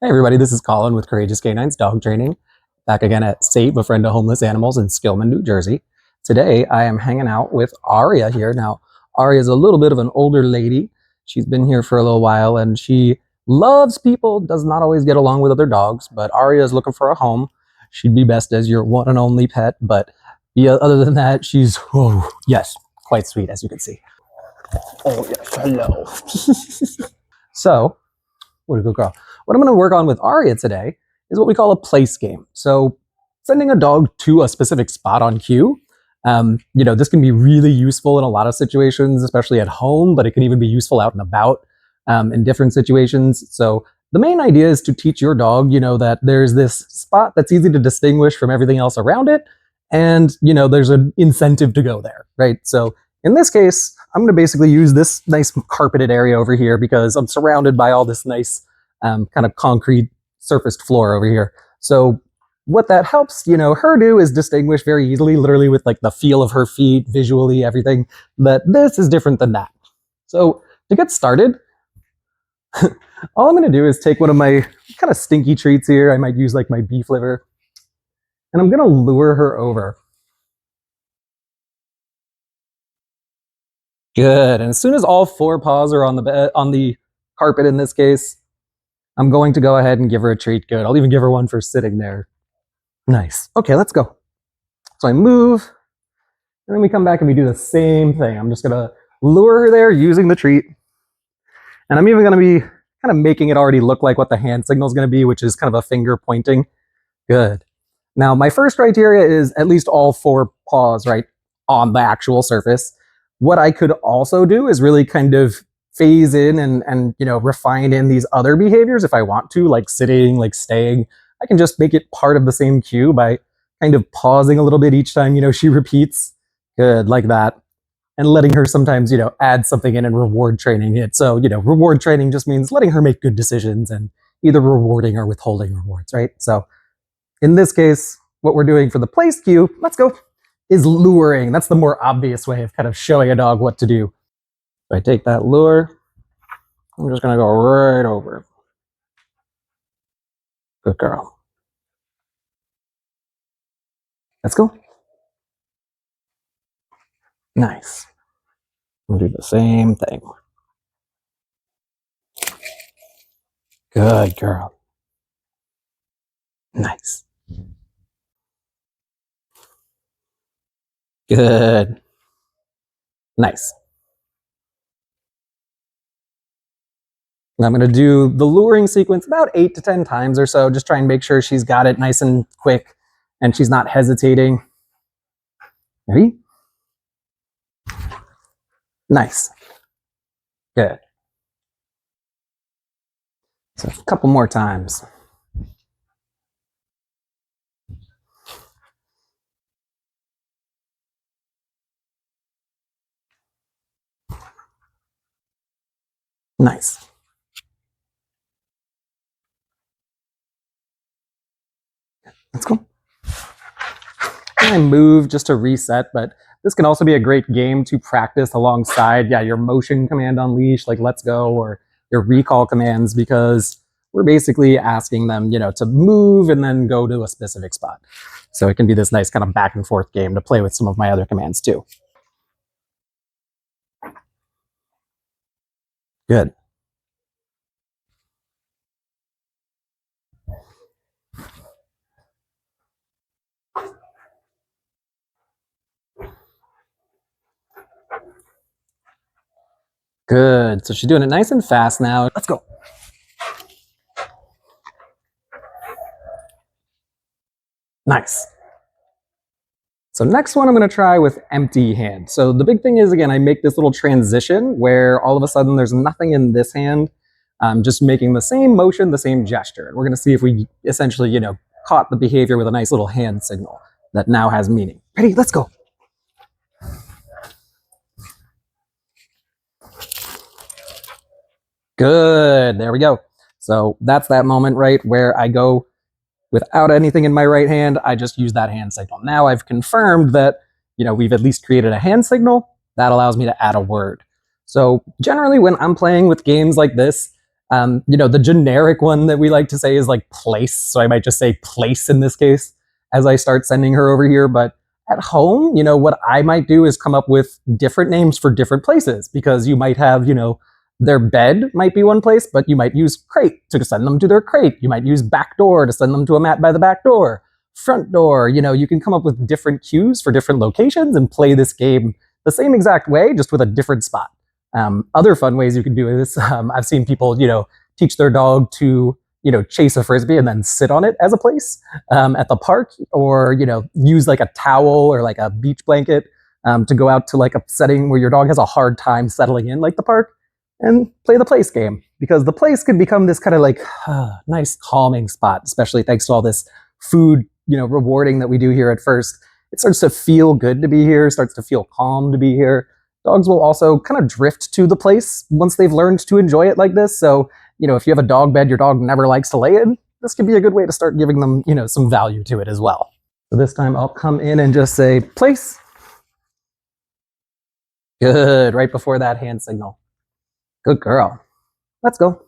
Hey everybody, this is Collin with Courageous Canines Dog Training, back again at Save a Friend to Homeless Animals in Skillman, New Jersey. Today I am hanging out with Arya here. Now, Arya is a little bit of an older lady. She's been here for a little while and she loves people, does not always get along with other dogs, but Arya is looking for a home. She'd be best as your one and only pet, but yeah, other than that, she's, oh, yes, quite sweet as you can see. Oh yes, hello. So, what a good girl. What I'm going to work on with Arya today is what we call a place game. So sending a dog to a specific spot on cue, this can be really useful in a lot of situations, especially at home, but it can even be useful out and about in different situations. So the main idea is to teach your dog, that there's this spot that's easy to distinguish from everything else around it. And, there's an incentive to go there, right? So in this case, I'm going to basically use this nice carpeted area over here because I'm surrounded by all this nice kind of concrete surfaced floor over here. So what that helps, her do is distinguish very easily, literally with like the feel of her feet, visually, everything, that this is different than that. So to get started, all I'm going to do is take one of my kind of stinky treats here. I might use like my beef liver, and I'm going to lure her over. Good. And as soon as all four paws are on the bed, on the carpet in this case, I'm going to go ahead and give her a treat. Good. I'll even give her one for sitting there. Nice. Okay, let's go. So I move, and then we come back and we do the same thing. I'm just going to lure her there using the treat. And I'm even going to be kind of making it already look like what the hand signal is going to be, which is kind of a finger pointing. Good. Now, my first criteria is at least all four paws, right, on the actual surface. What I could also do is really kind of phase in and refine in these other behaviors if I want to, like sitting, like staying. I can just make it part of the same cue by kind of pausing a little bit each time, she repeats. Good, like that. And letting her sometimes, add something in and reward training it. So, reward training just means letting her make good decisions and either rewarding or withholding rewards, right? So in this case, what we're doing for the place cue, let's go, is luring. That's the more obvious way of kind of showing a dog what to do. So I take that lure, I'm just going to go right over. Good girl. Let's go. Nice. We'll do the same thing. Good girl. Nice. Good. Nice. And I'm going to do the luring sequence about 8 to 10 times or so. Just try and make sure she's got it nice and quick and she's not hesitating. Ready? Nice. Good. So a couple more times. Nice. Let's go. I move just to reset, but this can also be a great game to practice alongside, your motion command on leash, like let's go, or your recall commands, because we're basically asking them, to move and then go to a specific spot. So it can be this nice kind of back and forth game to play with some of my other commands too. Good. Good. So she's doing it nice and fast now. Let's go. Nice. So next one I'm going to try with empty hand. So the big thing is, again, I make this little transition where all of a sudden there's nothing in this hand. I'm just making the same motion, the same gesture. And we're going to see if we essentially, caught the behavior with a nice little hand signal that now has meaning. Ready? Let's go. Good. There we go. So that's that moment, right, where I go without anything in my right hand. I just use that hand signal. Now I've confirmed that, we've at least created a hand signal. That allows me to add a word. So generally when I'm playing with games like this, The generic one that we like to say is like place. So I might just say place in this case as I start sending her over here. But at home, what I might do is come up with different names for different places, because you might have, their bed might be one place, but you might use crate to send them to their crate. You might use back door to send them to a mat by the back door. Front door, you can come up with different cues for different locations and play this game the same exact way, just with a different spot. Other fun ways you can do this, I've seen people, teach their dog to, chase a frisbee and then sit on it as a place at the park, or, use like a towel or like a beach blanket to go out to like a setting where your dog has a hard time settling in, like the park, and play the place game. Because the place can become this kind of like nice calming spot, especially thanks to all this food, rewarding that we do here at first. It starts to feel good to be here, starts to feel calm to be here. Dogs will also kind of drift to the place once they've learned to enjoy it like this. So, if you have a dog bed your dog never likes to lay in, this could be a good way to start giving them, some value to it as well. So this time I'll come in and just say, place. Good, right before that hand signal. Good girl. Let's go.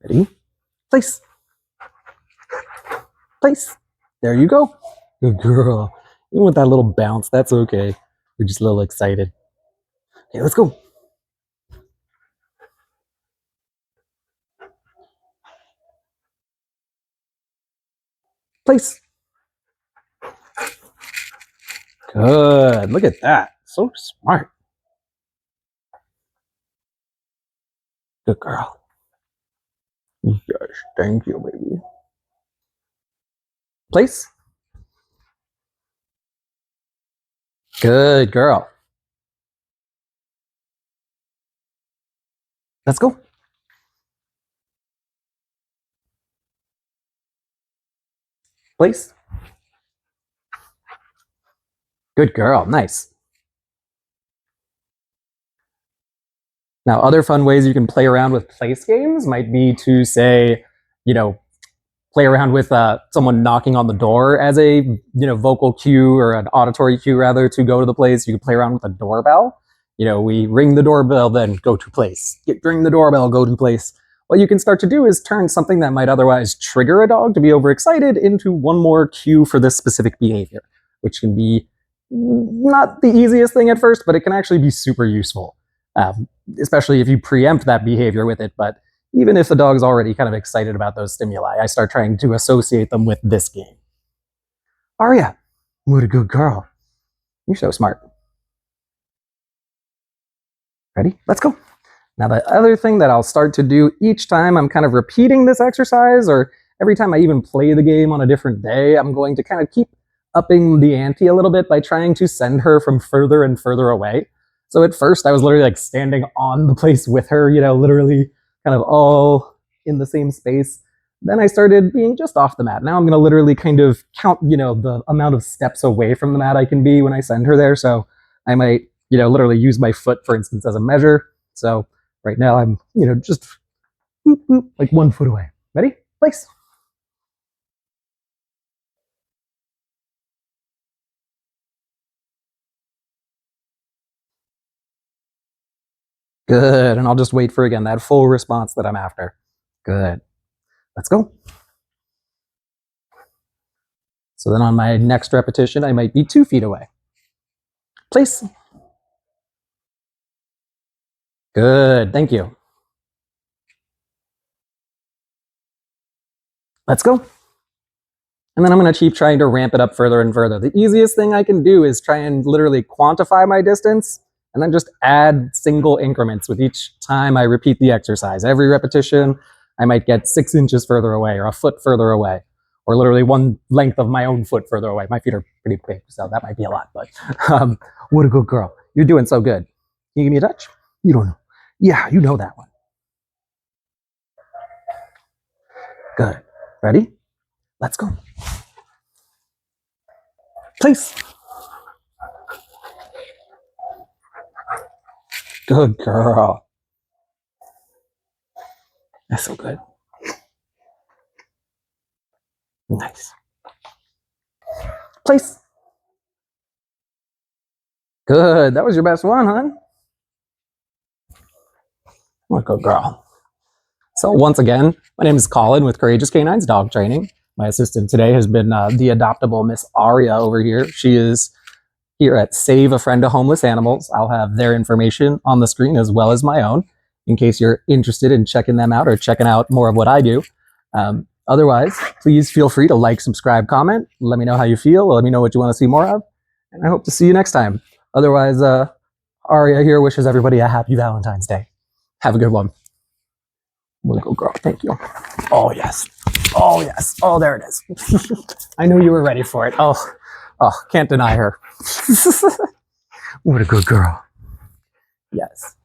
Ready? Place. Place. There you go. Good girl. Even with that little bounce, that's okay. We're just a little excited. Okay, let's go. Place. Good. Look at that. So smart. Good girl. Yes, thank you, baby. Place. Good girl. Let's go. Place. Good girl. Nice. Now, other fun ways you can play around with place games might be to say, play around with someone knocking on the door as a vocal cue, or an auditory cue rather, to go to the place. You can play around with a doorbell. We ring the doorbell, then go to place. Ring the doorbell, go to place. What you can start to do is turn something that might otherwise trigger a dog to be overexcited into one more cue for this specific behavior, which can be not the easiest thing at first, but it can actually be super useful, especially if you preempt that behavior with it. But even if the dog's already kind of excited about those stimuli, I start trying to associate them with this game. Arya, what a good girl. You're so smart. Ready? Let's go. Now, the other thing that I'll start to do each time I'm kind of repeating this exercise, or every time I even play the game on a different day, I'm going to kind of keep upping the ante a little bit by trying to send her from further and further away. So at first I was literally like standing on the place with her, literally kind of all in the same space. Then I started being just off the mat. Now I'm going to literally kind of count, the amount of steps away from the mat I can be when I send her there. So I might, literally use my foot, for instance, as a measure. So right now I'm, just boop, boop, like 1 foot away. Ready? Place. Good. And I'll just wait for, again, that full response that I'm after. Good. Let's go. So then on my next repetition, I might be 2 feet away. Place. Good. Thank you. Let's go. And then I'm going to keep trying to ramp it up further and further. The easiest thing I can do is try and literally quantify my distance, and then just add single increments with each time I repeat the exercise. Every repetition, I might get 6 inches further away, or a foot further away, or literally one length of my own foot further away. My feet are pretty big, so that might be a lot, but what a good girl. You're doing so good. Can you give me a touch? You don't know. Yeah, you know that one. Good. Ready? Let's go. Place. Good girl. That's so good. Nice. Place. Good. That was your best one, hon. What a good girl. So once again, my name is Collin with Courageous Canines Dog Training. My assistant today has been the adoptable Miss Arya over here. She is here at Save a Friend to Homeless Animals. I'll have their information on the screen as well as my own in case you're interested in checking them out or checking out more of what I do. Otherwise, please feel free to like, subscribe, comment. Let me know how you feel. Let me know what you want to see more of. And I hope to see you next time. Otherwise, Arya here wishes everybody a happy Valentine's Day. Have a good one. Little girl, thank you. Oh, yes. Oh, yes. Oh, there it is. I knew you were ready for it. Oh, can't deny her. What a good girl. Yes.